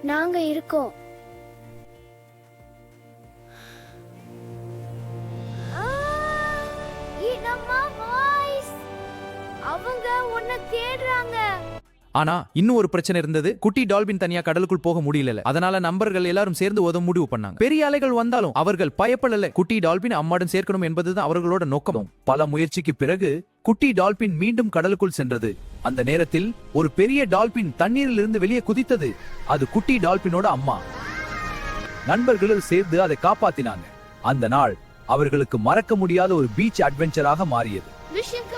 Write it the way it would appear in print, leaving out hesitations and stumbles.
நாங்க இருக்கோம். அவங்க உன்னை தேடுறாங்க. ஆனா இன்னும் ஒரு பிரச்சனை இருந்தது. குட்டி டால்பின் தனியா கடலுக்குள் போக முடியல. அதனால நண்பர்கள் எல்லாரும் சேர்ந்து உதவ முடிவு பண்ணாங்க. பெரிய அலைகள் வந்தாலும் அவர்கள் பயப்படல. குட்டி டால்பின் அம்மாடன் சேர்க்கணும் என்பதுதான் அவர்களோட நோக்கம். பல முயற்சிக்கு பிறகு குட்டி டால்பின் மீண்டும் கடலுக்குள் சென்றது. அந்த நேரத்தில் ஒரு பெரிய டால்பின் தண்ணீரில் இருந்து வெளியே குதித்தது. அது குட்டி டால்பினோட அம்மா. நண்பர்கள் சேர்ந்து அதை காப்பாத்தினாங்க. அந்த நாள் அவர்களுக்கு மறக்க முடியாத ஒரு பீச் அட்வென்ச்சராக மாறியது. விஷயம்